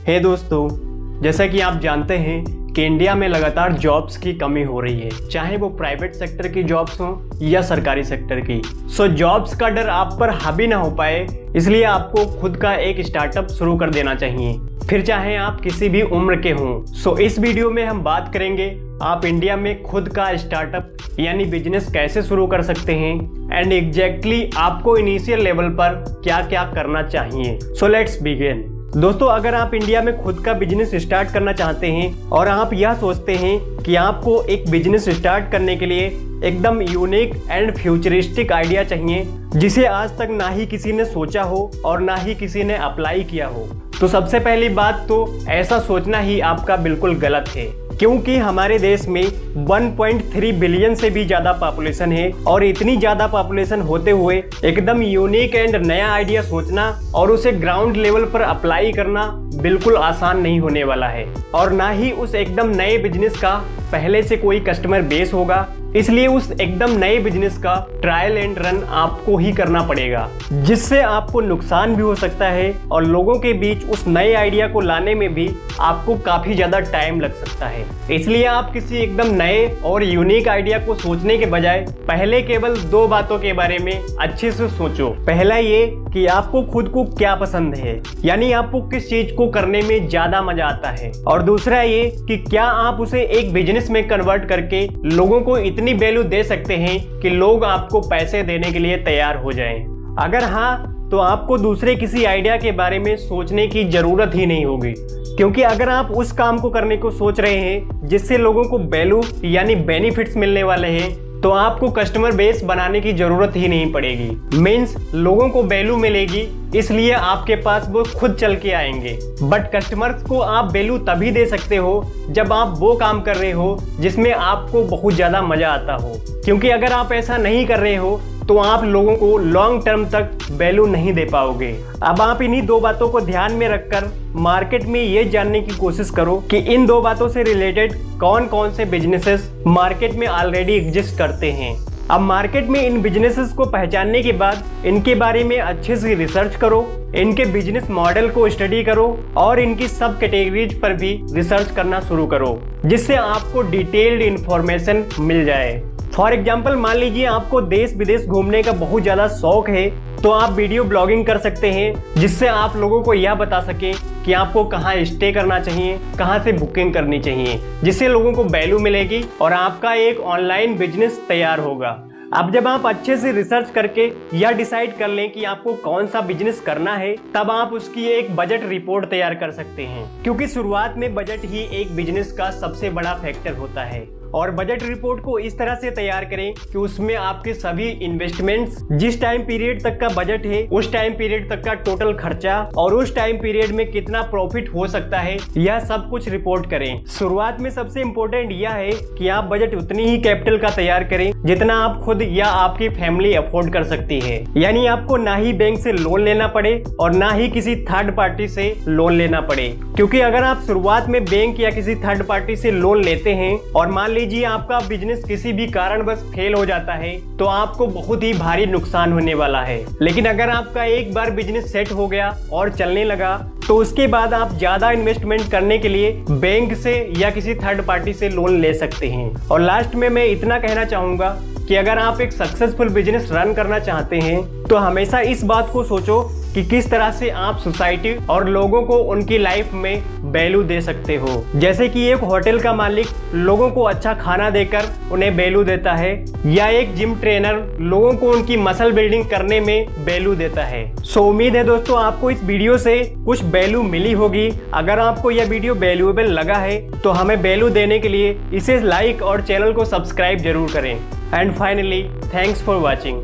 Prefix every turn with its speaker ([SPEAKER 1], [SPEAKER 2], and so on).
[SPEAKER 1] हे दोस्तों, जैसा कि आप जानते हैं कि इंडिया में लगातार जॉब्स की कमी हो रही है, चाहे वो प्राइवेट सेक्टर की जॉब्स हों या सरकारी सेक्टर की। जॉब्स का डर आप पर हावी ना हो पाए, इसलिए आपको खुद का एक स्टार्टअप शुरू कर देना चाहिए, फिर चाहे आप किसी भी उम्र के हों। इस वीडियो में हम बात करेंगे आप इंडिया में खुद का स्टार्टअप यानी बिजनेस कैसे शुरू कर सकते हैं एंड एग्जैक्टली आपको इनिशियल लेवल पर क्या क्या करना चाहिए। Let's begin. दोस्तों, अगर आप इंडिया में खुद का बिजनेस स्टार्ट करना चाहते हैं और आप यह सोचते हैं कि आपको एक बिजनेस स्टार्ट करने के लिए एकदम यूनिक एंड फ्यूचरिस्टिक आइडिया चाहिए जिसे आज तक ना ही किसी ने सोचा हो और ना ही किसी ने अप्लाई किया हो, तो सबसे पहली बात तो ऐसा सोचना ही आपका बिल्कुल गलत है, क्योंकि हमारे देश में 1.3 बिलियन से भी ज्यादा पॉपुलेशन है और इतनी ज्यादा पॉपुलेशन होते हुए एकदम यूनिक एंड नया आइडिया सोचना और उसे ग्राउंड लेवल पर अप्लाई करना बिल्कुल आसान नहीं होने वाला है, और ना ही उस एकदम नए बिजनेस का पहले से कोई कस्टमर बेस होगा। इसलिए उस एकदम नए बिजनेस का ट्रायल एंड रन आपको ही करना पड़ेगा, जिससे आपको नुकसान भी हो सकता है और लोगों के बीच उस नए आइडिया को लाने में भी आपको काफी ज्यादा टाइम लग सकता है। इसलिए आप किसी एकदम नए और यूनिक आइडिया को सोचने के बजाय पहले केवल 2 बातों के बारे में अच्छे से सोचो। पहला ये कि आपको खुद को क्या पसंद है, यानी आपको किस चीज को करने में ज्यादा मजा आता है, और दूसरा ये कि क्या आप उसे एक बिजनेस में कन्वर्ट करके लोगों को इतनी वैल्यू दे सकते हैं कि लोग आपको पैसे देने के लिए तैयार हो जाएं। अगर हाँ, तो आपको दूसरे किसी आइडिया के बारे में सोचने की जरूरत ही नहीं होगी, क्योंकि अगर आप उस काम को करने को सोच रहे हैं जिससे लोगों को वैल्यू यानी बेनिफिट्स मिलने वाले हैं, तो आपको कस्टमर बेस बनाने की जरूरत ही नहीं पड़ेगी। मीन्स लोगों को वैल्यू मिलेगी, इसलिए आपके पास वो खुद चल के आएंगे। बट कस्टमर्स को आप वैल्यू तभी दे सकते हो जब आप वो काम कर रहे हो जिसमें आपको बहुत ज्यादा मजा आता हो, क्योंकि अगर आप ऐसा नहीं कर रहे हो तो आप लोगों को लॉन्ग टर्म तक वैल्यू नहीं दे पाओगे। अब आप इन्हीं 2 बातों को ध्यान में रखकर मार्केट में ये जानने की कोशिश करो कि इन 2 बातों से रिलेटेड कौन कौन से बिजनेसेस मार्केट में ऑलरेडी एग्जिस्ट करते हैं। अब मार्केट में इन बिजनेसेस को पहचानने के बाद इनके बारे में अच्छे से रिसर्च करो, इनके बिजनेस मॉडल को स्टडी करो और इनकी सब कैटेगरीज पर भी रिसर्च करना शुरू करो, जिससे आपको डिटेल्ड इंफॉर्मेशन मिल जाए। फॉर एग्जाम्पल, मान लीजिए आपको देश विदेश घूमने का बहुत ज्यादा शौक है, तो आप वीडियो ब्लॉगिंग कर सकते हैं, जिससे आप लोगों को यह बता सकें कि आपको कहाँ स्टे करना चाहिए, कहाँ से बुकिंग करनी चाहिए, जिससे लोगों को वैल्यू मिलेगी और आपका एक ऑनलाइन बिजनेस तैयार होगा। अब जब आप अच्छे से रिसर्च करके यह डिसाइड कर लें कि आपको कौन सा बिजनेस करना है, तब आप उसकी एक बजट रिपोर्ट तैयार कर सकते हैं, क्योंकि शुरुआत में बजट ही एक बिजनेस का सबसे बड़ा फैक्टर होता है। और बजट रिपोर्ट को इस तरह से तैयार करें कि उसमें आपके सभी इन्वेस्टमेंट्स, जिस टाइम पीरियड तक का बजट है उस टाइम पीरियड तक का टोटल खर्चा और उस टाइम पीरियड में कितना प्रॉफिट हो सकता है, यह सब कुछ रिपोर्ट करें। शुरुआत में सबसे इम्पोर्टेंट यह है कि आप बजट उतनी ही कैपिटल का तैयार करें जितना आप खुद या आपकी फैमिली अफोर्ड कर सकती है, यानी आपको ना ही बैंक से लोन लेना पड़े और ना ही किसी थर्ड पार्टी से लोन लेना पड़े। क्योंकि अगर आप शुरुआत में बैंक या किसी थर्ड पार्टी से लोन लेते हैं और मान लीजिए आपका बिजनेस किसी भी कारणवश फेल हो जाता है, तो आपको बहुत ही भारी नुकसान होने वाला है। लेकिन अगर आपका एक बार बिजनेस सेट हो गया और चलने लगा, तो उसके बाद आप ज्यादा इन्वेस्टमेंट करने के लिए बैंक से या किसी थर्ड पार्टी से लोन ले सकते हैं। और लास्ट में मैं इतना कहना चाहूंगा कि अगर आप एक सक्सेसफुल बिजनेस रन करना चाहते हैं, तो हमेशा इस बात को सोचो कि किस तरह से आप सोसाइटी और लोगों को उनकी लाइफ में वैल्यू दे सकते हो। जैसे कि एक होटल का मालिक लोगों को अच्छा खाना देकर उन्हें वैल्यू देता है, या एक जिम ट्रेनर लोगों को उनकी मसल बिल्डिंग करने में वैल्यू देता है। उम्मीद है दोस्तों आपको इस वीडियो से कुछ वैल्यू मिली होगी। अगर आपको यह वीडियो वैल्यूएबल लगा है तो हमें वैल्यू देने के लिए इसे लाइक और चैनल को सब्सक्राइब जरूर करें। And finally, thanks for watching.